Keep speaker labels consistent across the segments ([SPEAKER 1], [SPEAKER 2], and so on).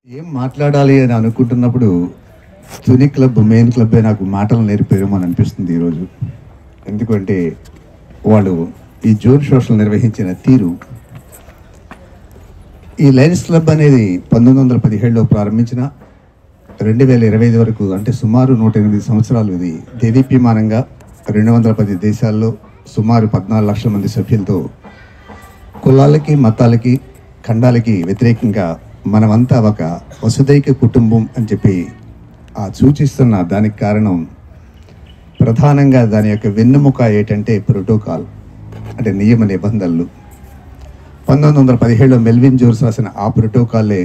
[SPEAKER 1] ఏం మాట్లాడాలి అని అనుకుంటున్నప్పుడు తుని క్లబ్ మెయిన్ క్లబ్బే నాకు మాటలు నేర్పారేమో అని అనిపిస్తుంది ఈరోజు. ఎందుకంటే వాళ్ళు ఈ జోన్ షోస్లు నిర్వహించిన తీరు. ఈ లయన్స్ క్లబ్ అనేది 1917లో ప్రారంభించిన 2025 వరకు, అంటే సుమారు 108 సంవత్సరాలు ఇది దేదీప్యమానంగా 210 దేశాల్లో సుమారు 14 లక్షల మంది సభ్యులతో కులాలకి, మతాలకి, ఖండాలకి వ్యతిరేకంగా మనమంతా ఒక వసుదైక కుటుంబం అని చెప్పి సూచిస్తున్న దానికి కారణం ప్రధానంగా దాని యొక్క వెన్నెముక ఏంటంటే ప్రోటోకాల్, అంటే నియమ నిబంధనలు. 1917లో మెల్విన్ జోన్స్ రాసిన ఆ ప్రోటోకాలే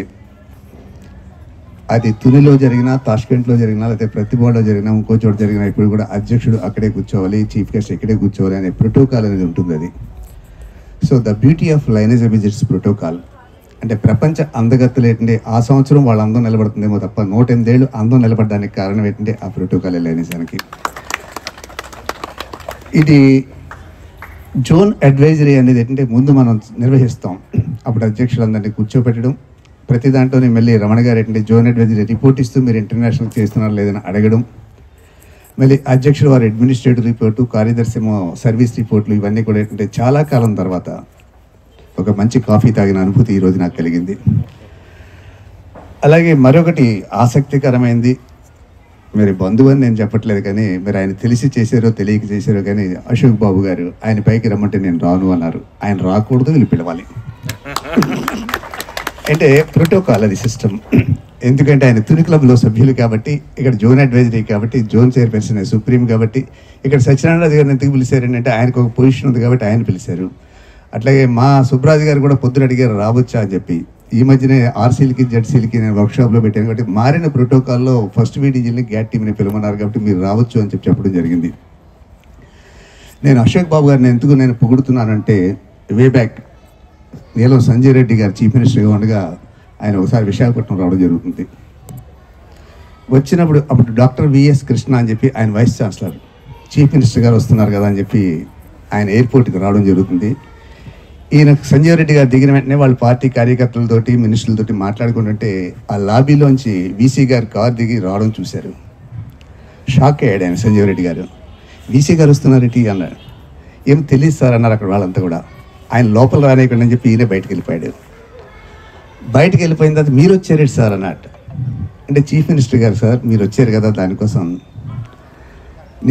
[SPEAKER 1] అది తునిలో జరిగినా, తాష్కెంట్లో జరిగినా, లేకపోతే ప్రతిభలో జరిగినా, ఇంకో చోట జరిగినా ఇప్పుడు కూడా అధ్యక్షుడు అక్కడే కూర్చోవాలి, చీఫ్ గెస్ట్ ఇక్కడే కూర్చోవాలి అనే ప్రోటోకాల్ అనేది ఉంటుంది. అది so the beauty of లయనిజం is it's protocol. అంటే ప్రపంచ అందగత్తెలు ఏంటంటే ఆ సంవత్సరం వాళ్ళ అందం నిలబడుతుందేమో తప్ప 108 ఏళ్ళు అందం నిలబడడానికి కారణం ఏంటంటే ఆ ప్రోటోకాల్ లయనిజానికి. ఇది జోన్ అడ్వైజరీ అనేది ఏంటంటే ముందు మనం నిర్వహిస్తాం, అప్పుడు అధ్యక్షులందరినీ కూర్చోపెట్టడం, ప్రతి దాంట్లోనే మళ్ళీ రమణ గారు ఏంటంటే జోన్ అడ్వైజరీ రిపోర్ట్ ఇస్తూ మీరు ఇంటర్నేషనల్ చేస్తున్నారో లేదని అడగడం, మళ్ళీ అధ్యక్షుడు వారి అడ్మినిస్ట్రేటివ్ రిపోర్టు, కార్యదర్శి సర్వీస్ రిపోర్ట్లు, ఇవన్నీ కూడా ఏంటంటే చాలా కాలం తర్వాత ఒక మంచి కాఫీ తాగిన అనుభూతి ఈరోజు నాకు కలిగింది. అలాగే మరొకటి ఆసక్తికరమైంది, మీరు బంధువు అని నేను చెప్పట్లేదు కానీ మీరు ఆయన తెలిసి చేశారో తెలియక చేశారో కానీ అశోక్ బాబు గారు ఆయన పైకి రమ్మంటే నేను రాను అన్నారు. ఆయన రాకూడదు, వీళ్ళు పిలవాలి. అంటే ప్రోటోకాల్, అది సిస్టమ్. ఎందుకంటే ఆయన తుని క్లబ్లో సభ్యులు కాబట్టి, ఇక్కడ జోన్ అడ్వైజరీ కాబట్టి, జోన్ చైర్పర్సన్ సుప్రీం కాబట్టి, ఇక్కడ సత్యనారాయణ గారిని ఎందుకు పిలిచారు అంటే ఆయనకు ఒక పొజిషన్ ఉంది కాబట్టి ఆయన పిలిచారు. అట్లాగే మా సుబ్రాజ్ గారు కూడా పొద్దున అడిగారు రావచ్చా అని చెప్పి. ఈ మధ్యనే ఆర్సీలకి జెడ్సీలకి నేను వర్క్షాప్లో పెట్టాను కాబట్టి మారిన ప్రోటోకాల్లో ఫస్ట్ వీడీజీని గ్యాట్ టీమ్ని పిలవన్నారు కాబట్టి మీరు రావచ్చు అని చెప్పి చెప్పడం జరిగింది. నేను అశోక్ బాబు గారిని ఎందుకు నేను పొగుడుతున్నానంటే, వే బ్యాక్ నీలం సంజయ్ రెడ్డి గారు చీఫ్ మినిస్టర్గా ఉండగా ఆయన ఒకసారి విశాఖపట్నం రావడం జరుగుతుంది. వచ్చినప్పుడు అప్పుడు డాక్టర్ విఎస్ కృష్ణ అని చెప్పి ఆయన వైస్ ఛాన్సలర్, చీఫ్ మినిస్టర్ గారు వస్తున్నారు కదా అని చెప్పి ఆయన ఎయిర్పోర్ట్కి రావడం జరుగుతుంది. ఈయన సంజయ్ రెడ్డి గారు దిగిన వెంటనే వాళ్ళ పార్టీ కార్యకర్తలతోటి, మినిస్టర్లతోటి మాట్లాడుకుంటుంటే ఆ లాబీలోంచి వీసీ గారు కారు దిగి రావడం చూశారు. షాక్ అయ్యాడు ఆయన సంజయ్ రెడ్డి గారు. వీసీ గారు వస్తున్నారేంటి అన్నాడు. ఏం తెలియదు సార్ అన్నారు అక్కడ వాళ్ళంతా కూడా. ఆయన లోపల రానేయకుండా అని చెప్పి ఈయన బయటకు వెళ్ళిపోయాడు. బయటకు వెళ్ళిపోయిన తర్వాత మీరు వచ్చారేంటి సార్ అన్నట్టు. అంటే చీఫ్ మినిస్టర్ గారు, సార్ మీరు వచ్చారు కదా దానికోసం.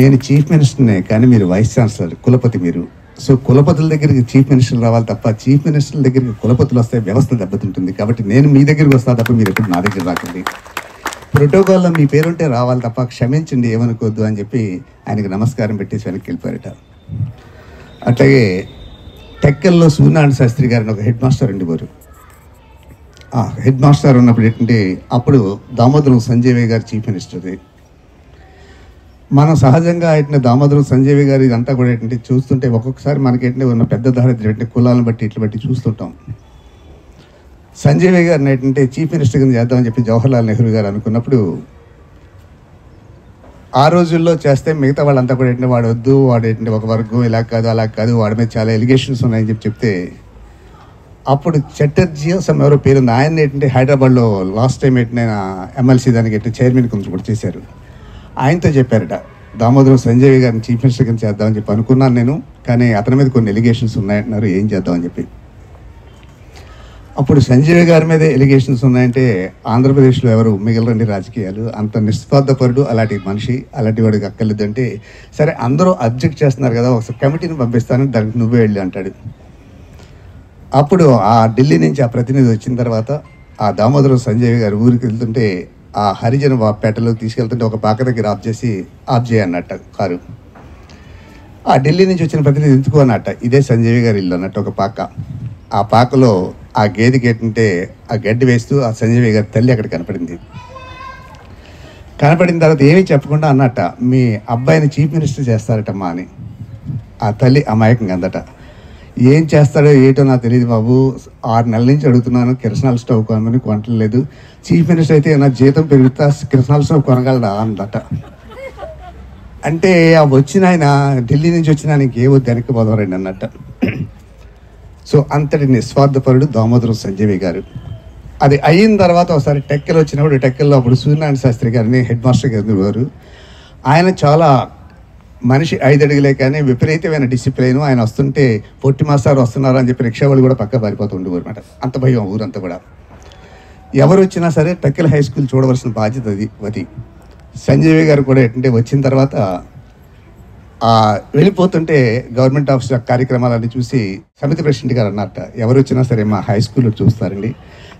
[SPEAKER 1] నేను చీఫ్ మినిస్టర్నే కానీ మీరు వైస్ ఛాన్సలర్, కులపతి మీరు. సో కులపతుల దగ్గరికి చీఫ్ మినిస్టర్లు రావాలి తప్ప చీఫ్ మినిస్టర్ల దగ్గరికి కులపతులు వస్తే వ్యవస్థ దెబ్బతింటుంది. కాబట్టి నేను మీ దగ్గరికి వస్తా తప్ప మీరు ఎప్పుడు నా దగ్గర రాకండి. ప్రోటోకాల్లో మీ పేరుంటే రావాలి తప్ప క్షమించండి ఏమనుకోవద్దు అని చెప్పి ఆయనకు నమస్కారం పెట్టేసి వెనక్కి వెళ్ళిపోయారట. అట్లాగే టెక్కల్లో సూర్యనారాయణ శాస్త్రి గారిని ఒక హెడ్ మాస్టర్ ఉండేవారు. ఆ హెడ్ మాస్టర్ ఉన్నప్పుడు ఏంటంటే అప్పుడు దామోదరం సంజయ్ గారు చీఫ్ మినిస్టర్. మనం సహజంగా ఏంటంటే దామోదరం సంజయ్ గారు ఇదంతా కూడా ఏంటంటే చూస్తుంటే ఒక్కొక్కసారి మనకేంటంటే ఉన్న పెద్ద దారిద్ర్యం ఏంటంటే కులాలను బట్టి ఇట్లా బట్టి చూస్తుంటాం. సంజయ్ గారిని ఏంటంటే చీఫ్ మినిస్టర్ కింద చేద్దామని చెప్పి జవహర్లాల్ నెహ్రూ గారు అనుకున్నప్పుడు ఆ రోజుల్లో చేస్తే మిగతా వాళ్ళంతా కూడా ఏంటంటే వాడు వద్దు, వాడు ఏంటంటే ఒక వర్గం ఇలా కాదు అలా కాదు, వాడి మీద చాలా ఎలిగేషన్స్ ఉన్నాయని చెప్పి చెప్తే అప్పుడు చటర్జీ ఎవరో పేరుంది, ఆయన ఏంటంటే హైదరాబాద్లో లాస్ట్ టైం ఏంటంటే ఎమ్మెల్సీ దానికి ఏంటంటే చైర్మన్ కొంచెం కూడా చేశారు. ఆయనతో చెప్పారట దామోదరం సంజయ్ గారిని చీఫ్ మినిస్టర్ కింద చేద్దామని చెప్పి అనుకున్నాను నేను, కానీ అతని మీద కొన్ని ఎలిగేషన్స్ ఉన్నాయంటున్నారు, ఏం చేద్దామని చెప్పి. అప్పుడు సంజయ్ గారి మీద ఎలిగేషన్స్ ఉన్నాయంటే ఆంధ్రప్రదేశ్లో ఎవరు మిగలరండి రాజకీయాలు, అంత నిస్వార్థపరుడు, అలాంటి మనిషి, అలాంటి వాడికి అక్కర్లేదు అంటే, సరే అందరూ అబ్జెక్ట్ చేస్తున్నారు కదా ఒకసారి కమిటీని పంపిస్తాను, దానికి నువ్వే వెళ్ళి అంటాడు. అప్పుడు ఆ ఢిల్లీ నుంచి ఆ ప్రతినిధి వచ్చిన తర్వాత ఆ దామోదరం సంజయ్ గారు ఊరికి వెళ్తుంటే ఆ హరిజన పేటలోకి తీసుకెళ్తుంటే ఒక పాక దగ్గర ఆఫ్ చేయన్నట్ట కారు. ఆ ఢిల్లీ నుంచి వచ్చిన ప్రతినిధి ఎందుకు అన్నట్ట, ఇదే సంజయ్ గారి ఇల్లు అన్నట్టు ఒక పాక. ఆ పాకలో ఆ గేదెకి ఏంటంటే ఆ గడ్డి వేస్తూ ఆ సంజయ్ గారి తల్లి అక్కడ కనపడింది. కనపడిన తర్వాత ఏమీ చెప్పకుండా అన్నట్ట, మీ అబ్బాయిని చీఫ్ మినిస్టర్ చేస్తారటమ్మా అని. ఆ తల్లి అమాయకంగా అందట. ఏం చేస్తాడో ఏటో నాకు తెలియదు బాబు, 6 నెలల నుంచి అడుగుతున్నాను, కిరసనాల స్టవ్ కొనమని కొనట్లేదు, చీఫ్ మినిస్టర్ అయితే నా జీతం పెరుగుతా కిరసనాల స్టవ్ కొనగలడా అందట. అంటే ఆ వచ్చిన ఆయన ఢిల్లీ నుంచి వచ్చిన ఆయనకి ఏ వద్దు వెనక్కి పోదవరండి అన్నట్ట. సో అంతటి నిస్వార్థపరుడు దామోదరం సంజయ్ గారు. అది అయిన తర్వాత ఒకసారి టెక్కలు వచ్చినప్పుడు టెక్కల్లో అప్పుడు సూర్యనారాయణ శాస్త్రి గారిని హెడ్ మాస్టర్ గారు ఆయన చాలా మనిషి 5 అడుగులే కానీ విపరీతమైన డిసిప్లైన్. ఆయన వస్తుంటే పొట్టి మాస్టర్ వస్తున్నారు అని చెప్పి రిక్షా వాళ్ళు కూడా పక్క పారిపోతూ ఉండేవారు అనమాట. అంత భయం ఊరంతా కూడా. ఎవరు వచ్చినా సరే టెక్కల హై స్కూల్ చూడవలసిన బాధ్యత అది. సంజయ్ గారు కూడా ఏంటంటే వచ్చిన తర్వాత వెళ్ళిపోతుంటే గవర్నమెంట్ ఆఫీస్ కార్యక్రమాలన్నీ చూసి సమితి ప్రెసిడెంట్ గారు అన్నట్ట, ఎవరు వచ్చినా సరే మా హై స్కూల్లో చూస్తారండి,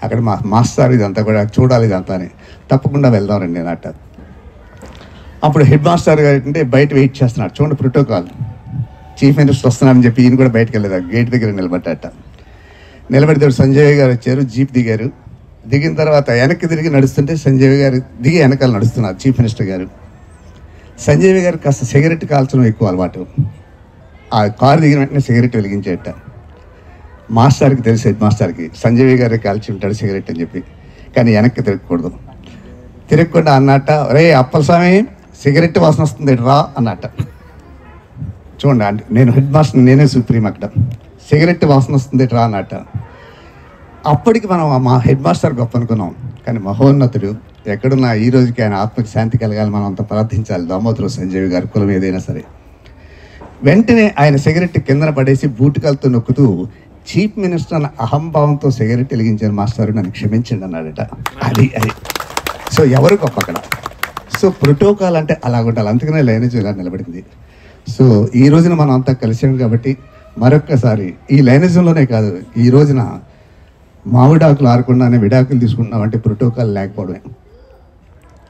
[SPEAKER 1] అక్కడ మా మాస్టర్ ఇదంతా కూడా చూడాలి ఇదంతా అని, తప్పకుండా వెళ్దామండి అన్నట్ట. అప్పుడు హెడ్ మాస్టర్ గారు ఏంటంటే బయట వెయిట్ చేస్తున్నాడు. చూడండి ప్రోటోకాల్, చీఫ్ మినిస్టర్ వస్తున్నారని చెప్పి ఈయన కూడా బయటకు వెళ్ళలేదు, గేట్ దగ్గర నిలబడ్డట. నిలబెడితే సంజయ్ గారు వచ్చారు, జీప్ దిగారు. దిగిన తర్వాత వెనక్కి తిరిగి నడుస్తుంటే సంజయ్ గారు దిగి వెనకాల నడుస్తున్నారు చీఫ్ మినిస్టర్ గారు. సంజయ్ గారు కాస్త సిగరెట్ కాల్చడం ఎక్కువ అలవాటు. ఆ కారు దిగిన వెంటనే సిగరెట్ వెలిగించేట. మాస్టర్కి తెలుసు, హెడ్ మాస్టర్కి సంజయ్ గారికి కాల్చి ఉంటాడు సిగరెట్ అని చెప్పి. కానీ వెనక్కి తిరగకూడదు. తిరగకుండా అన్నట్ట, రే అప్పలస్వామి సిగరెట్ వాసన వస్తుంది రా అన్నట్ట. చూడండి, అంటే నేను హెడ్ మాస్టర్, నేనే సుప్రీం అక్కడ. సిగరెట్ వాసన వస్తుంది రా అన్నట్ట. అప్పటికి మనం మా హెడ్ మాస్టర్ గొప్ప అనుకున్నాం, కానీ మహోన్నతుడు ఎక్కడున్నా ఈ రోజుకి ఆయన ఆత్మకి శాంతి కలగాలి, మనం అంత ప్రార్థించాలి. దామోదర సంజయ్ గారి కులం ఏదైనా సరే. వెంటనే ఆయన సిగరెట్ కిందన పడేసి బూటుకాలతో నొక్కుతూ చీఫ్ మినిస్టర్ అన్న అహంభావంతో సిగరెట్ వెలిగించారు, మాస్టర్ నన్ను క్షమించండి అన్నాడట. అది సో ఎవరు గొప్ప అక్కడ. సో ప్రోటోకాల్ అంటే అలా ఉండాలి, అందుకనే లైనేజ్ ఇలా నిలబడింది. సో ఈ రోజున మనం అంతా కలిసాం కాబట్టి మరొక్కసారి ఈ లైనేజంలోనే కాదు, ఈ రోజున మామిడాకులు ఆరకుండానే విడాకులు తీసుకుంటున్నాం అంటే ప్రోటోకాల్ లేకపోవడమే.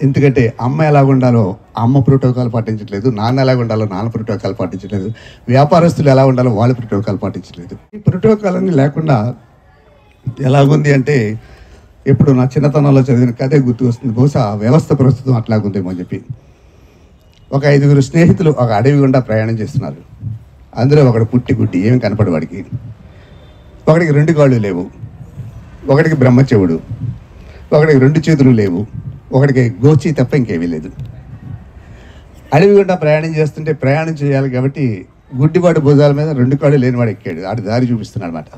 [SPEAKER 1] ఎందుకంటే అమ్మ ఎలాగ ఉండాలో అమ్మ ప్రోటోకాల్ పాటించట్లేదు, నాన్న ఎలాగ ఉండాలో నాన్న ప్రోటోకాల్ పాటించట్లేదు, వ్యాపారస్తులు ఎలా ఉండాలో వాళ్ళు ప్రోటోకాల్ పాటించట్లేదు. ఈ ప్రోటోకాల్ అన్నీ లేకుండా ఎలాగుంది అంటే ఎప్పుడు నా చిన్నతనంలో చదివిన కథే గుర్తు వస్తుంది. బహుశా వ్యవస్థ ప్రస్తుతం అట్లాగుందేమో అని చెప్పి. ఒక 5 స్నేహితులు ఒక అడవి గుండా ప్రయాణం చేస్తున్నారు. అందులో ఒకడు పుట్టి గుడ్డి, ఏమి కనపడు వాడికి. ఒకడికి 2 కాళ్ళు లేవు, ఒకడికి బ్రహ్మచెవుడు, ఒకడికి 2 చేతులు లేవు, ఒకడికి గోచి తప్ప ఇంకేమీ లేదు. అడవి గుండా ప్రయాణం చేస్తుంటే ప్రయాణం చేయాలి కాబట్టి గుడ్డివాడు భుజాల మీద 2 కాళ్ళు లేనివాడు ఎక్కాడు. ఆడి దారి చూపిస్తున్నాడు అనమాట.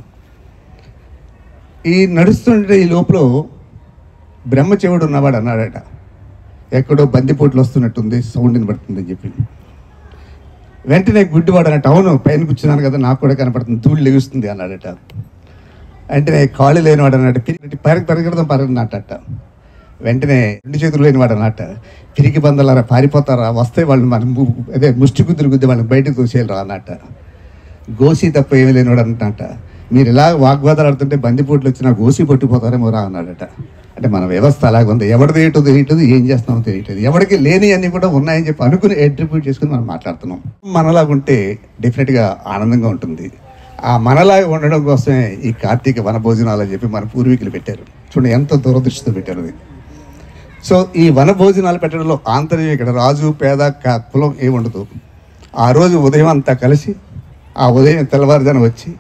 [SPEAKER 1] ఈ నడుస్తుంటే ఈ లోపల బ్రహ్మచెవుడు ఉన్నవాడు అన్నాడట, ఎక్కడో బందిపోట్లు వస్తున్నట్టుంది, సౌండ్ వినపడుతుందని చెప్పి. వెంటనే గుడ్డివాడు అన్నట్టు, అవును పైన కూర్చున్నాను కదా నాకు కూడా కనపడుతుంది, ధూళి లెగుస్తుంది అన్నాడట. వెంటనే కాళ్ళు లేనివాడు అన్నట్టు పరిగెడతాం వెంటనే 2 చేతులు లేనివాడు అన్నట్ట, పిరికి బందలారా పారిపోతారా, వస్తే వాళ్ళు మనం అదే ముష్టి గుద్దులు వాళ్ళని బయటకు తోసేయాలరా అన్నట్ట. గోసి తప్ప ఏమీ లేనివాడు అన్నట్ట. మీరు ఇలా వాగ్వాదాలు ఆడుతుంటే బందిపోట్లు వచ్చినా గోసి పట్టుకుపోతారేమో రా అన్నాడట. అంటే మన వ్యవస్థ అలాగుంది, ఎవరిది ఏంటో తెలియట్లేదు, ఏం చేస్తున్నామో తెలియట్లేదు, ఎవరికి లేని అన్నీ కూడా ఉన్నాయని చెప్పి అనుకుని అట్రిబ్యూట్ చేసుకుని మనం మాట్లాడుతున్నాం. మనలాగుంటే డెఫినెట్గా ఆనందంగా ఉంటుంది. ఆ మనలాగా ఉండడం కోసమే ఈ కార్తీక వనభోజనాలు అని చెప్పి మన పూర్వీకులు పెట్టారు. చూడండి ఎంత దూరదృష్టితో పెట్టారు అది. సో ఈ వనభోజనాలు పెట్టడంలో ఆంతర్యం ఇక్కడ రాజు పేద కులం ఏముండదు. ఆ రోజు ఉదయం అంతా కలిసి, ఆ ఉదయం తెల్లవారుజాన వచ్చి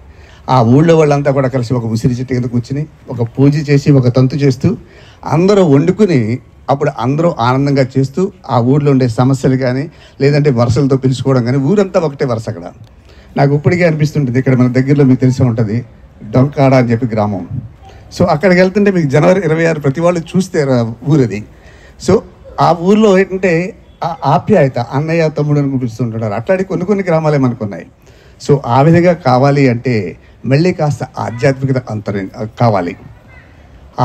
[SPEAKER 1] ఆ ఊళ్ళో వాళ్ళంతా కూడా కలిసి ఒక ఉసిరి చెట్టు కింద కూర్చుని ఒక పూజ చేసి ఒక తంతు చేస్తూ అందరూ వండుకుని అప్పుడు అందరూ ఆనందంగా చేస్తూ ఆ ఊళ్ళో ఉండే సమస్యలు కానీ లేదంటే వరుసలతో పిలుచుకోవడం కానీ ఊరంతా ఒకటే వరుస. అక్కడ నాకు ఇప్పటికే అనిపిస్తుంటుంది, ఇక్కడ మన దగ్గరలో మీకు తెలిసి ఉంటుంది డొంకాడ అని చెప్పి గ్రామం. సో అక్కడికి వెళ్తుంటే మీకు జనవరి 26 ప్రతి వాళ్ళు చూస్తే ఊరది. సో ఆ ఊర్లో ఏంటంటే ఆ ఆప్యాయత, అన్నయ్య తమ్ముడు అని పిలుస్తుంటారు. అట్లాంటి కొన్ని గ్రామాలే మనకు ఉన్నాయి. సో ఆ విధంగా కావాలి అంటే మళ్ళీ కాస్త ఆధ్యాత్మికత కావాలి.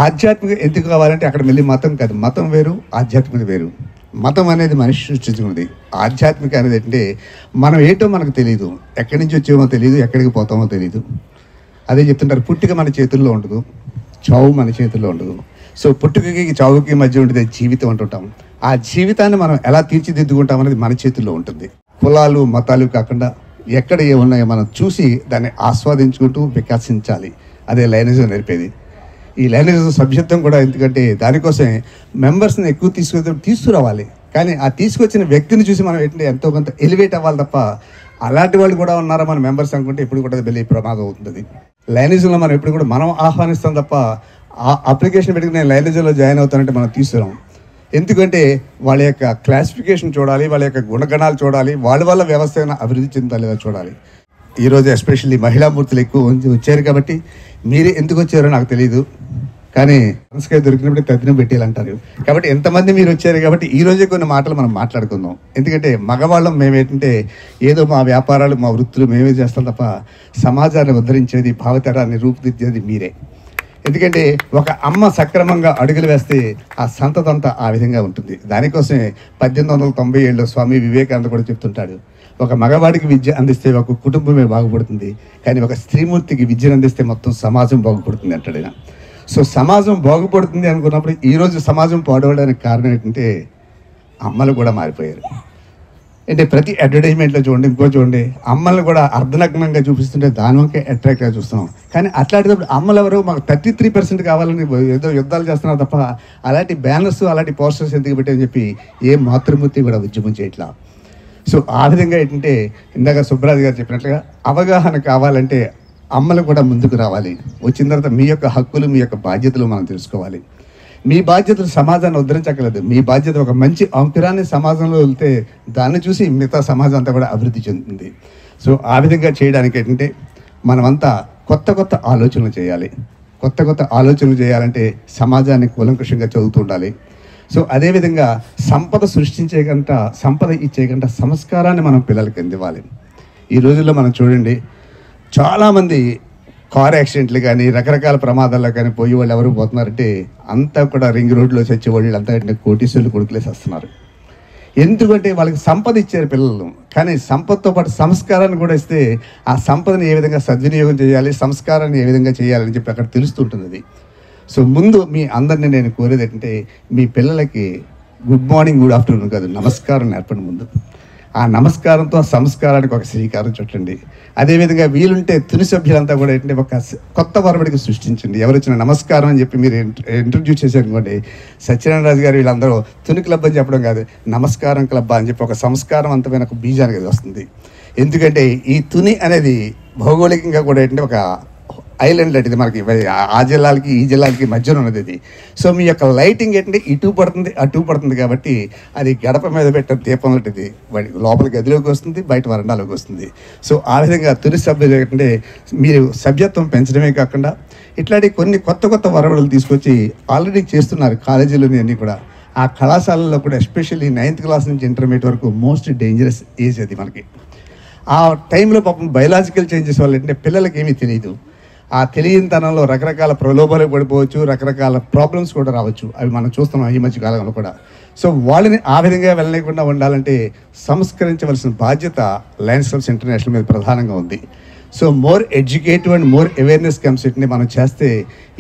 [SPEAKER 1] ఆధ్యాత్మిక ఎందుకు కావాలంటే అక్కడ మళ్ళీ మతం కాదు, మతం వేరు ఆధ్యాత్మికత వేరు. మతం అనేది మనిషి సృష్టించుకున్నది, ఆధ్యాత్మిక అనేది అంటే మనం ఏంటో మనకు తెలియదు, ఎక్కడి నుంచి వచ్చేమో తెలియదు, ఎక్కడికి పోతామో తెలియదు. అదే చెప్తుంటారు, పుట్టుక మన చేతుల్లో ఉండదు, చావు మన చేతుల్లో ఉండదు. సో పుట్టుకకి చావుకి మధ్య ఉంటుంది జీవితం అంటుంటాం. ఆ జీవితాన్ని మనం ఎలా తీర్చిదిద్దుకుంటాం అనేది మన చేతుల్లో ఉంటుంది. కులాలు మతాలు కాకుండా ఎక్కడ ఏమున్నాయో మనం చూసి దాన్ని ఆస్వాదించుకుంటూ వికసించాలి. అదే లైనిజం నేర్పేది. ఈ లైనిజం సభ్యత్వం కూడా, ఎందుకంటే దానికోసమే మెంబర్స్ని ఎక్కువ తీసుకురావాలి. కానీ ఆ తీసుకొచ్చిన వ్యక్తిని చూసి మనం ఏంటంటే ఎంతో కొంత ఎలివేట్ అవ్వాలి తప్ప అలాంటి వాళ్ళు కూడా ఉన్నారా మన మెంబర్స్ అనుకుంటే ఇప్పుడు కూడా వెళ్ళి ప్రమాదం అవుతుంది. లైనిజంలో మనం ఎప్పుడు కూడా మనం ఆహ్వానిస్తాం తప్ప ఆ అప్లికేషన్ పెట్టుకుని నేను లైనిజంలో జాయిన్ అవుతానంటే మనం తీసుకురాం. ఎందుకంటే వాళ్ళ యొక్క క్లాసిఫికేషన్ చూడాలి, వాళ్ళ యొక్క గుణగణాలు చూడాలి, వాళ్ళ వల్ల వ్యవస్థ అభివృద్ధి చెందాలేదో చూడాలి. ఈరోజు ఎస్పెషల్లీ మహిళామూర్తులు ఎక్కువ వచ్చారు కాబట్టి మీరే ఎందుకు వచ్చారో నాకు తెలియదు, కానీ పనసకాయ దొరికినప్పుడు తద్దిన పెట్టేయాలంటారు. కాబట్టి ఎంతమంది మీరు వచ్చారు కాబట్టి ఈ రోజే కొన్ని మాటలు మనం మాట్లాడుకుందాం. ఎందుకంటే మగవాళ్ళం మేమేంటంటే ఏదో మా వ్యాపారాలు మా వృత్తులు మేమే చేస్తాం తప్ప సమాజాన్ని ఉద్ధరించేది భావతరాన్ని రూపుదిద్దేది మీరే. ఎందుకంటే ఒక అమ్మ సక్రమంగా అడుగులు వేస్తే ఆ సంతతంతా ఆ విధంగా ఉంటుంది. దానికోసమే 1897లో స్వామి వివేకానంద కూడా చెప్తుంటాడు, ఒక మగవాడికి విద్య అందిస్తే ఒక కుటుంబమే బాగుపడుతుంది, కానీ ఒక స్త్రీమూర్తికి విద్యను అందిస్తే మొత్తం సమాజం బాగుపడుతుంది అంటాడు ఆయన. సో సమాజం బాగుపడుతుంది అనుకున్నప్పుడు ఈరోజు సమాజం పాడవడానికి కారణం ఏంటంటే అమ్మలు కూడా మారిపోయారు. అంటే ప్రతి అడ్వర్టైజ్మెంట్లో చూడండి, ఇంకో చూడండి, అమ్మల్ని కూడా అర్ధనగ్నంగా చూపిస్తుంటే దాని వంకే అట్రాక్ట్గా చూస్తున్నాం. కానీ అట్లాంటిప్పుడు అమ్మలు ఎవరు మాకు 33% కావాలని ఏదో యుద్ధాలు చేస్తున్నారు తప్ప అలాంటి బ్యానర్స్ అలాంటి పోస్టర్స్ ఎందుకు పెట్టని చెప్పి ఏ మాతృమూర్తి కూడా ఉద్యమం చేయట్లా. సో ఆ విధంగా ఏంటంటే ఇందాక సుబ్బరాజు గారు చెప్పినట్లుగా అవగాహన కావాలంటే అమ్మలు కూడా ముందుకు రావాలి. వచ్చిన తర్వాత మీ యొక్క హక్కులు మీ యొక్క బాధ్యతలు మనం తెలుసుకోవాలి. మీ బాధ్యతలు సమాజాన్ని ఉద్ధరించక్కర్లేదు. మీ బాధ్యత ఒక మంచి అంకురాన్ని సమాజంలో వెళ్తే దాన్ని చూసి మిగతా సమాజం అంతా కూడా అభివృద్ధి చెందుతుంది. సో ఆ విధంగా చేయడానికి ఏంటంటే మనమంతా కొత్త కొత్త ఆలోచనలు చేయాలి. కొత్త కొత్త ఆలోచనలు చేయాలంటే సమాజాన్ని కూలంకషంగా చదువుతూ ఉండాలి. సో అదేవిధంగా సంపద సృష్టించే కంట సంపద ఇచ్చే కంట సంస్కారాన్ని మనం పిల్లలకి అందివ్వాలి. ఈ రోజుల్లో మనం చూడండి, చాలామంది కార్ యాక్సిడెంట్లు కానీ రకరకాల ప్రమాదాల్లో కానీ పోయి వాళ్ళు ఎవరు పోతున్నారంటే అంతా కూడా రింగ్ రోడ్లో చచ్చే వాళ్ళు అంతా కోటీశ్వరులు కొడుకులేసి వస్తున్నారు. ఎందుకంటే వాళ్ళకి సంపద ఇచ్చారు పిల్లలు, కానీ సంపదతో పాటు సంస్కారాన్ని కూడా ఇస్తే ఆ సంపదని ఏ విధంగా సద్వినియోగం చేయాలి, సంస్కారాన్ని ఏ విధంగా చేయాలని చెప్పి అక్కడ తెలుస్తుంటుంది అది. సో ముందు మీ అందరినీ నేను కోరేది ఏంటంటే మీ పిల్లలకి గుడ్ మార్నింగ్ గుడ్ ఆఫ్టర్నూన్ కాదు, నమస్కారం నేర్పండి. ముందు ఆ నమస్కారంతో సంస్కారానికి ఒక శ్రీకారం చుట్టండి. అదేవిధంగా వీలుంటే తుని సభ్యులంతా కూడా ఏంటంటే ఒక కొత్త వరవడికి సృష్టించండి. ఎవరు వచ్చిన నమస్కారం అని చెప్పి మీరు ఇంట్రడ్యూస్ చేశారనుకోండి, సత్యనారాయణ రాజు గారు వీళ్ళందరూ తుని క్లబ్ అని చెప్పడం కాదు, నమస్కారం క్లబ్ అని చెప్పి ఒక సంస్కారవంతమైన ఒక బీజానికి వస్తుంది. ఎందుకంటే ఈ తుని అనేది భౌగోళికంగా కూడా ఏంటంటే ఒక ఐలాండ్ లాంటిది, మనకి ఆ జిల్లాలకి ఈ జిల్లాలకి మధ్యలో ఉన్నది ఇది. సో మీ యొక్క లైటింగ్ ఏంటంటే ఇటు పడుతుంది అటు పడుతుంది కాబట్టి అది గడప మీద పెట్టిన దీపం లాంటిది, లోపల గదిలోకి వస్తుంది, బయట వరండాలోకి వస్తుంది. సో ఆ విధంగా తుని సభ్యులు ఏంటంటే మీరు సభ్యత్వం పెంచడమే కాకుండా ఇట్లాంటి కొన్ని కొత్త కొత్త వరవడులు తీసుకొచ్చి ఆల్రెడీ చేస్తున్నారు కాలేజీలోని అన్నీ కూడా. ఆ కళాశాలల్లో కూడా ఎస్పెషల్లీ 9th క్లాస్ నుంచి ఇంటర్మీడియట్ వరకు మోస్ట్ డేంజరస్ ఏజ్ అది మనకి. ఆ టైంలో పాపం బయలాజికల్ చేంజెస్ వల్ల ఏంటంటే పిల్లలకి ఏమీ తెలియదు. ఆ తెలియనితనంలో రకరకాల ప్రలోభాలకు పడిపోవచ్చు, రకరకాల ప్రాబ్లమ్స్ కూడా రావచ్చు. అవి మనం చూస్తున్నాం ఈ మధ్య కాలంలో కూడా. సో వాళ్ళని ఆ విధంగా వెళ్ళలేకుండా ఉండాలంటే సంస్కరించవలసిన బాధ్యత లయన్స్ క్లబ్స్ ఇంటర్నేషనల్ మీద ప్రధానంగా ఉంది. So more educative and more awareness క్యాంప్స్ని మనం చేస్తే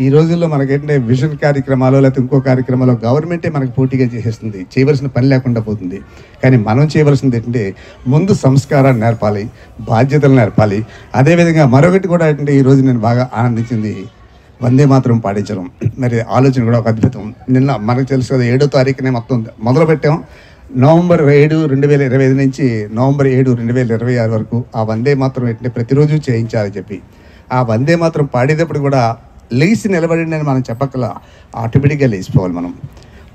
[SPEAKER 1] ఈ రోజుల్లో మనకేంటంటే విజన్ కార్యక్రమాలు లేకపోతే ఇంకో కార్యక్రమాలు గవర్నమెంటే మనకు పోటీగా చేసేస్తుంది, చేయవలసిన పని లేకుండా పోతుంది. కానీ మనం చేయవలసింది ఏంటంటే ముందు సంస్కారాన్ని నేర్పాలి, బాధ్యతలు నేర్పాలి. అదేవిధంగా మరొకటి కూడా ఏంటంటే ఈరోజు నేను బాగా ఆనందించింది వందే మాత్రం పాటించడం. మరి ఆలోచన కూడా ఒక అద్భుతం. నిన్న మనకు తెలుసు కదా 7వ తారీఖునే మొత్తం మొదలుపెట్టాం. నవంబర్ 7, 2025 నుంచి నవంబర్ 7, 2026 వరకు ఆ వందే మాత్రం ఏంటంటే ప్రతిరోజు చేయించాలని చెప్పి ఆ వందే మాత్రం పాడేటప్పుడు కూడా లేచి నిలబడింది అని మనం చెప్పక్కల, ఆటోమేటిక్గా లేచిపోవాలి. మనం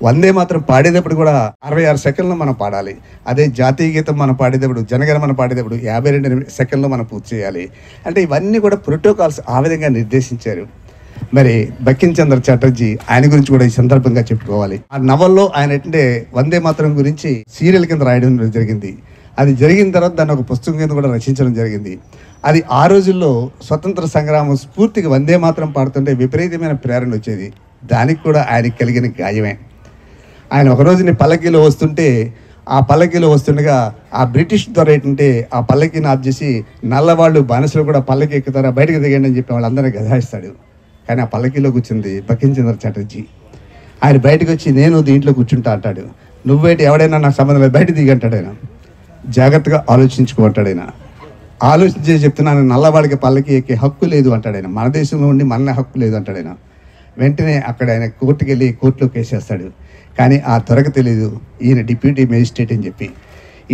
[SPEAKER 1] వందే మాత్రం పాడేటప్పుడు కూడా 66 సెకండ్లు మనం పాడాలి. అదే జాతీయ గీతం మనం పాడేటప్పుడు జనగణమన పాడేటప్పుడు 52 సెకండ్లు మనం పూర్తి చేయాలి. అంటే ఇవన్నీ కూడా ప్రోటోకాల్స్ ఆ విధంగా నిర్దేశించారు. మరి బంకిం చంద్ర చటర్జీ ఆయన గురించి కూడా ఈ సందర్భంగా చెప్పుకోవాలి. ఆ నవల్లో ఆయన ఏంటంటే వందే మాతరం గురించి సీరియల్ కింద రాయడం జరిగింది. అది జరిగిన తర్వాత దాన్ని ఒక పుస్తకం కింద కూడా రచించడం జరిగింది. అది ఆ రోజుల్లో స్వతంత్ర సంగ్రామం స్ఫూర్తికి వందే మాత్రం పాడుతుంటే విపరీతమైన ప్రేరణ వచ్చేది. దానికి కూడా ఆయనకి కలిగిన గాయమే. ఆయన ఒక రోజుని పల్లకీలో వస్తుంటే ఆ పల్లకీలో వస్తుండగా ఆ బ్రిటిష్ దొర ఏంటంటే ఆ పల్లకీని ఆఫ్ చేసి నల్లవాళ్ళు బానిసలు కూడా పల్లకి ఎక్కుతారా బయటకు దిగండి అని చెప్పి వాళ్ళందరినీ గదాయిస్తాడు. కానీ ఆ పల్లకీలో కూర్చుంది బంకిం చంద్ర చటర్జీ. ఆయన బయటకు వచ్చి నేను దీంట్లో కూర్చుంటా అంటాడు. నువ్వేంటి ఎవడైనా నాకు సంబంధం లేదు బయట దిగంటాడు. ఆయన జాగ్రత్తగా ఆలోచించుకుంటాడు. ఆయన ఆలోచించే చెప్తున్నాను, నల్లవాడికి పల్లకి ఎక్కే హక్కు లేదు అంటాడు ఆయన. మన దేశంలో ఉండి మన హక్కు లేదు అంటాడు ఆయన. వెంటనే అక్కడ ఆయన కోర్టుకు వెళ్ళి కోర్టులో కేసేస్తాడు. కానీ ఆ దొరకు తెలియదు ఈయన డిప్యూటీ మేజిస్ట్రేట్ అని చెప్పి.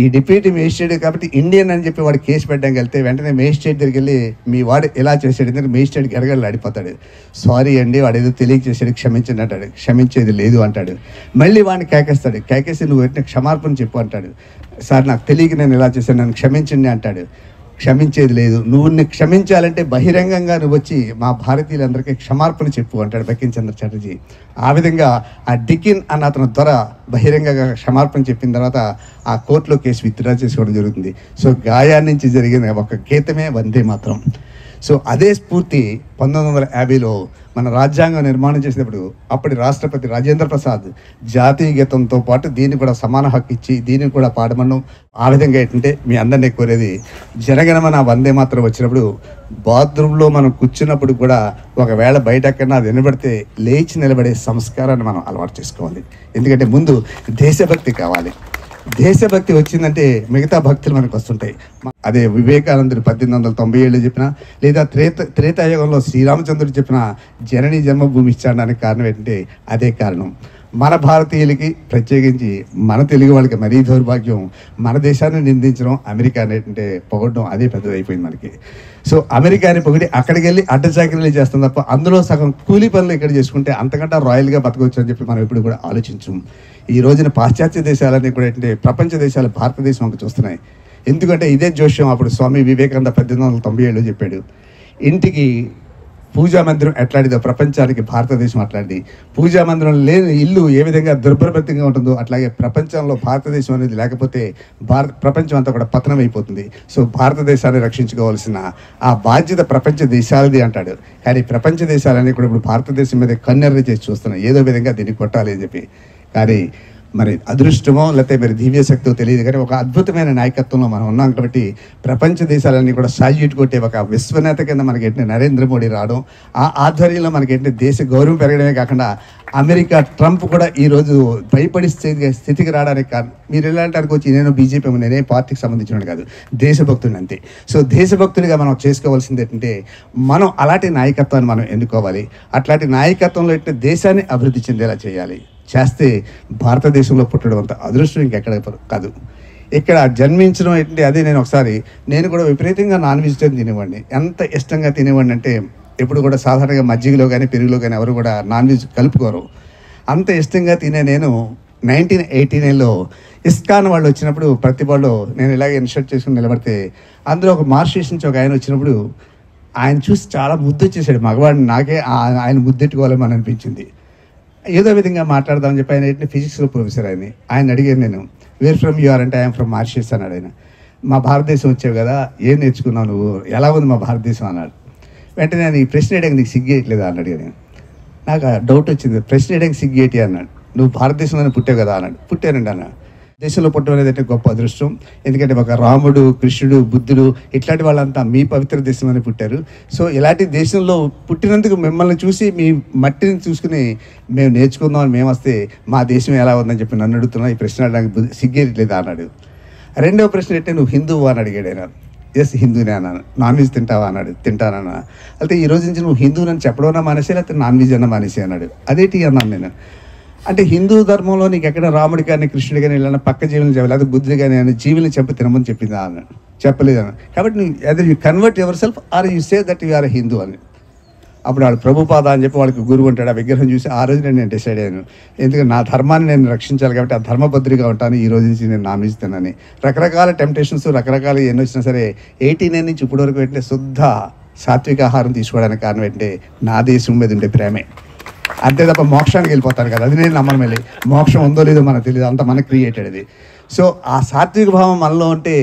[SPEAKER 1] ఈ డిప్యూటీ మేజిస్ట్రేట్ కాబట్టి ఇండియన్ అని చెప్పి వాడు కేసు పెట్టడానికి వెళ్తే వెంటనే మేజిస్ట్రేట్ దగ్గరికి వెళ్ళి మీ వాడు ఎలా చేశాడు అంటే మేజిస్ట్రేట్కి అడిగిపోతాడు. సారీ అండి వాడు ఏదో తెలియక చేశాడు క్షమించండి అంటాడు. క్షమించేది లేదు అంటాడు. మళ్ళీ వాడిని కేకేస్తాడు. కేకేసి నువ్వు వెంటనే క్షమార్పణ చెప్పు అంటాడు. సార్ నాకు తెలియక నేను ఎలా చేశాను నన్ను క్షమించండి అంటాడు. క్షమించేది లేదు. నువ్వు క్షమించాలంటే బహిరంగంగా నువ్వు వచ్చి మా భారతీయులందరికీ క్షమార్పణ చెప్పు అంటాడు బంకిం చంద్ర చటర్జీ. ఆ విధంగా ఆ డికిన్ అన్న అతను దొర బహిరంగంగా క్షమార్పణ చెప్పిన తర్వాత ఆ కోర్టులో కేసు విత్డ్రా చేసుకోవడం జరుగుతుంది. సో గాయాన్ని నుంచి జరిగిన ఒక గీతమే వందే మాతరం. సో అదే స్ఫూర్తి 1950లో మన రాజ్యాంగం నిర్మాణం చేసినప్పుడు అప్పటి రాష్ట్రపతి రాజేంద్ర ప్రసాద్ జాతీయ గీతంతో పాటు దీన్ని కూడా సమాన హక్కు ఇచ్చి దీన్ని కూడా పాడమన్నాం. ఆ విధంగా ఏంటంటే మీ అందరినీ కోరేది, జనగణమన వందే మాత్రం వచ్చినప్పుడు బాత్రూంలో మనం కూర్చున్నప్పుడు కూడా ఒకవేళ బయట ఎక్కడన్నా అది వినబడితే లేచి నిలబడే సంస్కారాన్ని మనం అలవాటు చేసుకోవాలి. ఎందుకంటే ముందు దేశభక్తి కావాలి. దేశభక్తి వచ్చిందంటే మిగతా భక్తులు మనకు వస్తుంటాయి. అదే వివేకానందుడు 1897 చెప్పిన, లేదా త్రేతాయుగంలో శ్రీరామచంద్రుడు చెప్పిన జనని జన్మభూమి ఇచ్చాడడానికి కారణం ఏంటంటే అదే కారణం. మన భారతీయులకి ప్రత్యేకించి మన తెలుగు వాళ్ళకి మరీ దౌర్భాగ్యం, మన దేశాన్ని నిందించడం, అమెరికా ఏంటంటే పొగడడం అదే పెద్దదైపోయింది మనకి. సో అమెరికాని పొగిడి అక్కడికి వెళ్ళి అడ్డచాకరీలు చేస్తాం తప్ప అందులో సగం కూలీ పనులు ఇక్కడ చేసుకుంటే అంతకంటే రాయల్గా బతకవచ్చు అని చెప్పి మనం ఎప్పుడు కూడా ఆలోచించం. ఈ రోజున పాశ్చాత్య దేశాలన్నీ కూడా ఏంటంటే ప్రపంచ దేశాలు భారతదేశం అంక చూస్తున్నాయి. ఎందుకంటే ఇదే జోష్యం అప్పుడు స్వామి వివేకానంద 1897లో చెప్పాడు. ఇంటికి పూజా మందిరం ఎట్లాంటిదో ప్రపంచానికి భారతదేశం అట్లాంటిది. పూజా మందిరం లేని ఇల్లు ఏ విధంగా దుర్భరభ్యంగా ఉంటుందో అట్లాగే ప్రపంచంలో భారతదేశం అనేది లేకపోతే ప్రపంచం అంతా కూడా పతనం అయిపోతుంది. సో భారతదేశాన్ని రక్షించుకోవాల్సిన ఆ బాధ్యత ప్రపంచ దేశాలది అంటాడు. కానీ ప్రపంచ దేశాలన్నీ కూడా ఇప్పుడు భారతదేశం మీద కన్నెర్ర చేసి చూస్తున్నాయి, ఏదో విధంగా దీన్ని కొట్టాలి అని చెప్పి. కానీ మరి అదృష్టమో లేకపోతే మరి దివ్యశక్తో తెలియదు, కానీ ఒక అద్భుతమైన నాయకత్వంలో మనం ఉన్నాం కాబట్టి ప్రపంచ దేశాలన్నీ కూడా సాల్యూట్ కొట్టే ఒక విశ్వనేత కింద మనకి ఏంటంటే నరేంద్ర మోడీ రావడం, ఆ ఆధ్వర్యంలో మనకి ఏంటంటే దేశ గౌరవం పెరగడమే కాకుండా అమెరికా ట్రంప్ కూడా ఈరోజు భయపడి స్థితికి రావడానికి కారణం. మీరు ఎలాంటి అనుకోవచ్చు, నేను బీజేపీ నేనే పార్టీకి సంబంధించినట్టు కాదు, దేశభక్తుని అంతే. సో దేశభక్తునిగా మనం చేసుకోవాల్సింది ఏంటంటే మనం అలాంటి నాయకత్వాన్ని మనం ఎన్నుకోవాలి. అట్లాంటి నాయకత్వంలో ఏంటంటే దేశాన్ని అభివృద్ధి చెందేలా చేయాలి. చేస్తే భారతదేశంలో పుట్టడం అంత అదృష్టం ఇంకెక్కడ కాదు. ఇక్కడ జన్మించడం ఏంటంటే అదే. నేను కూడా విపరీతంగా నాన్ వెజిటేరియన్ తినేవాడిని. ఎంత ఇష్టంగా తినేవాడిని అంటే ఎప్పుడు కూడా సాధారణంగా మజ్జిగలో కానీ పెరుగులో కానీ ఎవరు కూడా నాన్ వెజ్ కలుపుకోరు. అంత ఇష్టంగా తినే నేను 1989లో ఇస్కాన్ వాళ్ళు వచ్చినప్పుడు ప్రతి వాళ్ళు నేను ఇలాగే ఇన్షర్ట్ చేసుకుని నిలబడితే అందులో ఒక మార్షియస్ నుంచి ఒక ఆయన వచ్చినప్పుడు ఆయన చూసి చాలా ముద్దు వచ్చేసాడు మగవాడిని. నాకే ఆయన ముద్దెట్టుకోవాలని అని అనిపించింది. ఏదో విధంగా మాట్లాడదామని చెప్పి ఆయన ఏంటంటే ఫిజిక్స్లో ప్రొఫెసర్ ఆయన అడిగాను నేను, వేర్ ఫ్రమ్ యు ఆర్ అంటే ఐఎమ్ ఫ్రమ్ మారిషియస్ అన్నాడు ఆయన. మా భారతదేశం వచ్చావు కదా, ఏం నేర్చుకున్నావు నువ్వు, ఎలా ఉంది మా భారతదేశం అన్నాడు. వెంటనే నేను ఈ ప్రశ్న వేయడానికి నీకు సిగ్గేయట్లేదా అని అడిగాను. నాకు ఆ డౌట్ వచ్చింది, ప్రశ్న వేయడానికి సిగ్గేటి అన్నాడు. నువ్వు భారతదేశంలోనే పుట్టావు కదా అన్నాడు. పుట్టానండి అన్నాడు. దేశంలో పుట్టడం అనేది అంటే గొప్ప అదృష్టం. ఎందుకంటే ఒక రాముడు, కృష్ణుడు, బుద్ధుడు ఇట్లాంటి వాళ్ళంతా మీ పవిత్ర దేశంలోనే పుట్టారు. సో ఇలాంటి దేశంలో పుట్టినందుకు మిమ్మల్ని చూసి మీ మట్టిని చూసుకుని మేము నేర్చుకుందామని మేము వస్తే మా దేశం ఎలా ఉందని చెప్పి నన్ను అడుగుతున్నా. ఈ ప్రశ్న అడగడానికి సిగ్గేయట్లేదా అన్నాడు. రెండవ ప్రశ్న ఏంటంటే నువ్వు హిందువు అని అడిగాడు ఆయన. ఎస్ హిందూనే అన్నాను. నాన్ వెజ్ తింటావా అన్నాడు. తింటానన్నా. అయితే ఈ రోజు నుంచి నువ్వు హిందువునని చెప్పడం మానేసే లేకపోతే నాన్ వెజ్ అన్న మానేసే అన్నాడు. అదేంటి అన్నాను నేను. అంటే హిందూ ధర్మంలో నీకు ఎక్కడ రాముడి కానీ కృష్ణుడి కానీ ఇలా పక్క జీవులను చెప్పాలి, లేదా బుద్ధుడు కానీ అని జీవులను చెప్పి తినమని చెప్పిందా అన్నాడు. చెప్పలేదు అన్నాడు. కాబట్టి నువ్వు either you convert yourself or you say that you are a Hindu అని. అప్పుడు వాడు ప్రభుపాద అని చెప్పి వాళ్ళకి గురువు ఉంటాడు. ఆ విగ్రహం చూసి ఆ రోజు నేను డిసైడ్ అయ్యాను, ఎందుకంటే నా ధర్మాన్ని నేను రక్షించాలి కాబట్టి ఆ ధర్మబద్ధుడిగా ఉంటాను. ఈ రోజు నుంచి నేను నాన్ వెజ్ తిన్నాను. రకరకాల టెంప్టేషన్స్ రకరకాల ఎన్ని వచ్చినా సరే 89 నుంచి ఇప్పటి వరకు ఏంటంటే శుద్ధ సాత్విక ఆహారం తీసుకోవడానికి కారణం ఏంటంటే నా దేశం మీద ఉండే ప్రేమే. అంతే తప్ప మోక్షానికి వెళ్ళిపోతాను కదా, అది నేను నమ్మడం వెళ్ళి మోక్షం ఉందో లేదో మనకు తెలియదు, అంత మనకు క్రియేటెడ్ అది. సో ఆ సాత్విక భావం మనలో ఉంటే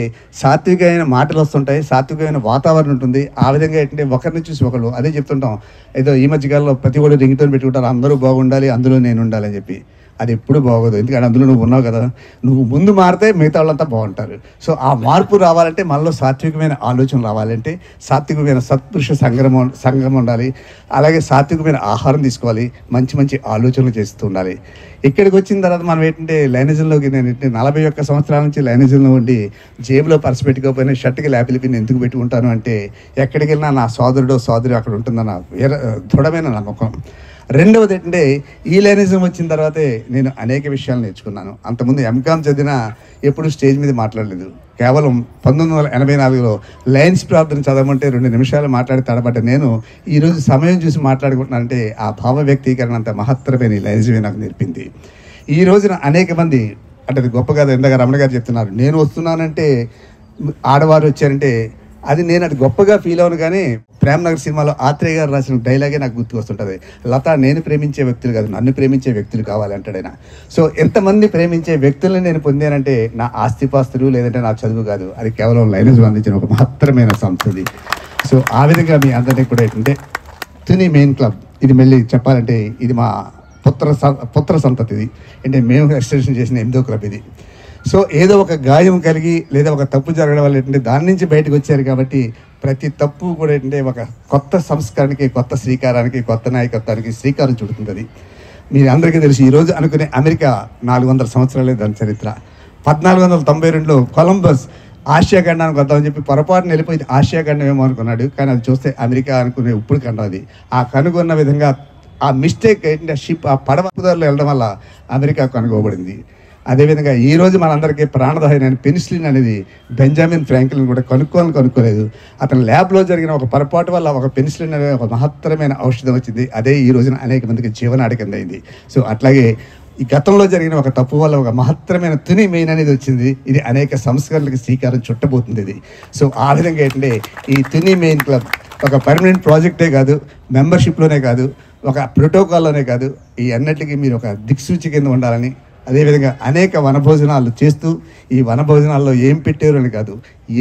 [SPEAKER 1] సాత్వికమైన మాటలు వస్తుంటాయి, సాత్వికమైన వాతావరణం ఉంటుంది. ఆ విధంగా ఏంటంటే ఒకరిని చూసి ఒకళ్ళు అదే చెప్తుంటాం. ఏదో ఈ మధ్యకాలంలో ప్రతి ఒక్కరు రింగ్టోన్ పెట్టుకుంటారు, అందరూ బాగుండాలి అందులో నేను ఉండాలి అని చెప్పి. అది ఎప్పుడు బాగోదు, ఎందుకంటే అందులో నువ్వు ఉన్నావు కదా. నువ్వు ముందు మారితే మిగతా వాళ్ళంతా బాగుంటారు. సో ఆ మార్పు రావాలంటే మనలో సాత్వికమైన ఆలోచన రావాలంటే సాత్వికమైన సత్పురుష సంఘం ఉండాలి. అలాగే సాత్వికమైన ఆహారం తీసుకోవాలి, మంచి మంచి ఆలోచనలు చేస్తూ ఉండాలి. ఇక్కడికి వచ్చిన తర్వాత మనం ఏంటంటే లైనిజంలోకి నేను 41 సంవత్సరాల నుంచి లైనిజంలో ఉండి జేబులో పర్సు పెట్టుకోకపోయినా షర్ట్కి ల్యాపిల్ పిన్ ఎందుకు పెట్టుకుంటాను అంటే ఎక్కడికి వెళ్ళినా నా సోదరుడో సోదరి అక్కడ ఉంటుందన్న దృఢమైన నమ్మకం. రెండవది ఏంటంటే ఈ లైనిజం వచ్చిన తర్వాతే నేను అనేక విషయాలు నేర్చుకున్నాను. అంతకుముందు ఎంకామ్ చదివినా ఎప్పుడు స్టేజ్ మీద మాట్లాడలేదు. కేవలం 1984లో లయన్స్ ప్రార్థన చదవమంటే 2 నిమిషాలు మాట్లాడి తడబడ్డ నేను ఈరోజు సమయం చూసి మాట్లాడుకుంటున్నానంటే ఆ భావ వ్యక్తీకరణ అంత మహత్తరమైన లైనిజమే నాకు నేర్పింది. ఈ రోజున అనేక మంది అంటే అది గొప్ప కదా, ఇందాక రమణ గారు చెప్తున్నారు, నేను వస్తున్నానంటే ఆడవారు వచ్చారంటే అది నేను అది గొప్పగా ఫీల్ అవును. కానీ ప్రేమనగర్ సినిమాలో ఆత్రేయ గారు రాసిన డైలాగే నాకు గుర్తుకు వస్తుంటుంది. లత నేను ప్రేమించే వ్యక్తులు కాదు, నన్ను ప్రేమించే వ్యక్తులు కావాలి అంటాడు ఆయన. సో ఎంతమంది ప్రేమించే వ్యక్తులను నేను పొందానంటే నా ఆస్తిపాస్తులు లేదంటే నా చదువు కాదు, అది కేవలం లైనస్ అందించిన ఒక మహత్తరమైన సంస్థది. సో ఆ విధంగా మీ అందరినీ కూడా ఏంటంటే తుని మెయిన్ క్లబ్, ఇది మళ్ళీ చెప్పాలంటే ఇది మా పుత్ర సంతతిది. అంటే మేము ఎక్స్టెన్షన్ చేసిన 8వ క్లబ్ ఇది. సో ఏదో ఒక గాయం కలిగి లేదా ఒక తప్పు జరగడం వల్ల ఏంటంటే దాని నుంచి బయటకు వచ్చారు కాబట్టి ప్రతి తప్పు కూడా ఏంటంటే ఒక కొత్త సంస్కరణకి, కొత్త శ్రీకారానికి, కొత్త నాయకత్వానికి శ్రీకారం చుడుతుంది. మీరు అందరికీ తెలుసు, ఈరోజు అనుకునే అమెరికా 400 సంవత్సరాలే దాని చరిత్ర. 1492లో కొలంబస్ ఆసియా ఖండానికి వద్దామని చెప్పి పొరపాటున వెళ్ళిపోయి ఆసియా ఖండం ఏమో అనుకున్నాడు. కానీ అది చూస్తే అమెరికా అనుకునే ఇప్పుడు ఖండం అది. ఆ కనుగొన్న విధంగా ఆ మిస్టేక్ ఏంటంటే షిప్ ఆ పడవదారులు వెళ్ళడం వల్ల అమెరికా కనుగోబడింది. అదేవిధంగా ఈరోజు మనందరికీ ప్రాణదాయమైన పెనిసిలిన్ అనేది బెంజమిన్ ఫ్రాంక్లిన్ కూడా కనుక్కోలేదు. అతని ల్యాబ్లో జరిగిన ఒక పొరపాటు వల్ల ఒక పెనిసిలిన్ అనే ఒక మహత్తరమైన ఔషధం వచ్చింది. అదే ఈ రోజున అనేక మందికి జీవనాడి కింద అయింది. సో అట్లాగే ఈ గతంలో జరిగిన ఒక తప్పు వల్ల ఒక మహత్తరమైన తుని మెయిన్ అనేది వచ్చింది. ఇది అనేక సంస్కరణలకు శ్రీకారం చుట్టబోతుంది ఇది. సో ఆ విధంగా ఏంటంటే ఈ తుని మెయిన్ క్లబ్ ఒక పర్మనెంట్ ప్రాజెక్టే కాదు, మెంబర్షిప్లోనే కాదు, ఒక ప్రోటోకాల్లోనే కాదు, ఈ అన్నిటికీ మీరు ఒక దిక్సూచి కింద ఉండాలని, అదేవిధంగా అనేక వనభోజనాలు చేస్తూ ఈ వనభోజనాల్లో ఏం పెట్టారు అని కాదు,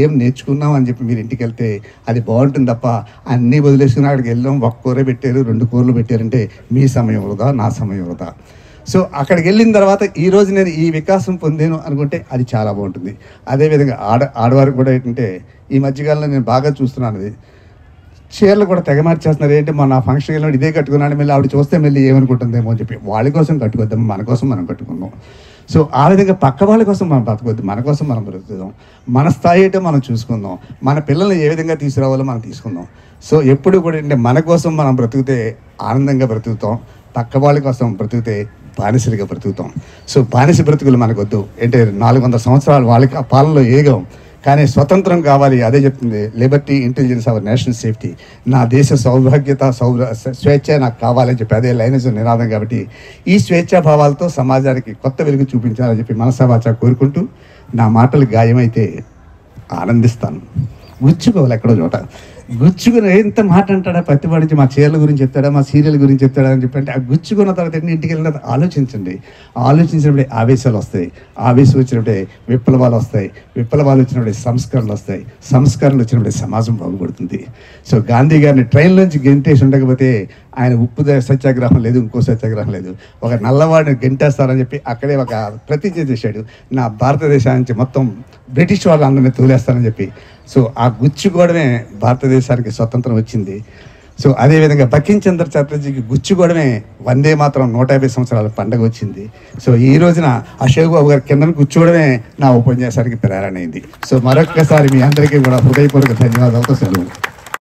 [SPEAKER 1] ఏం నేర్చుకున్నాం అని చెప్పి మీరు ఇంటికి వెళ్తే అది బాగుంటుంది తప్ప అన్నీ వదిలేసుకుని అక్కడికి వెళ్ళాం, ఒక కూర పెట్టారు, 2 కూరలు పెట్టారంటే మీ సమయం వృధా, నా సమయం వృధా. సో అక్కడికి వెళ్ళిన తర్వాత ఈరోజు నేను ఈ వికాసం పొందాను అనుకుంటే అది చాలా బాగుంటుంది. అదేవిధంగా ఆడవారికి కూడా ఏంటంటే ఈ మధ్యకాలంలో నేను బాగా చూస్తున్నాను, అది చీరలు కూడా తెగ మార్చేస్తున్నారు. ఏంటి మొన్న ఫంక్షన్కి వెళ్ళినప్పుడు ఇదే కట్టుకున్నాను, మళ్ళీ ఆవిడ చూస్తే మళ్ళీ ఏమనుకుంటుందేమో అని చెప్పి వాళ్ళ కోసం కట్టుకొద్దాం, మన కోసం మనం కట్టుకుందాం. సో ఆ విధంగా పక్క వాళ్ళ కోసం మనం బ్రతకొద్దు, మన కోసం మనం బ్రతుకుదాం. మన స్థాయి ఏంటో మనం చూసుకుందాం, మన పిల్లల్ని ఏ విధంగా తీసుకురావాలో మనం తీసుకుందాం. సో ఎప్పుడు కూడా ఏంటంటే మన కోసం మనం బ్రతికితే ఆనందంగా బ్రతుకుతాం, పక్క వాళ్ళ కోసం బ్రతికితే బానిసలుగా బ్రతుకుతాం. సో బానిస బ్రతుకులు మనకొద్దు. అంటే 400 సంవత్సరాలు వాళ్ళకి ఆ పాలనలో ఏగాం, కానీ స్వతంత్రం కావాలి. అదే చెప్తుంది Liberty, intelligence, our national safety. నా దేశ సౌభాగ్యత, స్వేచ్ఛ నాకు కావాలని చెప్పి అదే లైనస్ నినాదం. కాబట్టి ఈ స్వేచ్ఛాభావాలతో సమాజానికి కొత్త వెలుగు చూపించాలని చెప్పి మనసావాచ కోరుకుంటూ, నా మాటలు గాయమైతే ఆనందిస్తాను, గుచ్చుకోవాలి ఎక్కడో చోట. గుచ్చుకుని ఎంత మాట అంటాడా ప్రతివాడి నుంచి, మా చీరల గురించి చెప్తాడా, మా సీరియల్ గురించి చెప్తాడా అని చెప్పి. అంటే ఆ గుచ్చుకున్న తర్వాత ఇంటికి వెళ్ళిన ఆలోచించండి. ఆలోచించినప్పుడే ఆవేశాలు వస్తాయి, ఆవేశం వచ్చినప్పుడే విప్లవాలు వస్తాయి, విప్లవాలు వచ్చినప్పుడే సంస్కరణలు వస్తాయి, సంస్కరణలు వచ్చినప్పుడే సమాజం బాగుపడుతుంది. సో గాంధీ గారిని ట్రైన్లోంచి గెంటేసి ఉండకపోతే ఆయన ఉప్పు సత్యాగ్రహం లేదు, ఇంకో సత్యాగ్రహం లేదు, ఒక నల్లవాడిని గెంటేస్తారని చెప్పి అక్కడే ఒక ప్రతిజ్ఞ చేశాడు, నా భారతదేశం నుంచి మొత్తం బ్రిటిష్ వాళ్ళందరినీ తోలేస్తారని చెప్పి. సో ఆ గుచ్చుకోవడమే భారతదేశానికి స్వతంత్రం వచ్చింది. సో అదేవిధంగా బంకిం చంద్ర చటర్జీకి గుచ్చుకోవడమే వందే మాత్రం 150 సంవత్సరాల పండుగ వచ్చింది. సో ఈ రోజున అశోక్ బాబు గారి కింద కూర్చోవడమే నా ఉపన్యాసానికి ప్రేరణ అయింది. సో మరొక్కసారి మీ అందరికీ కూడా హృదయపూర్వక ధన్యవాదాలతో సెలవు.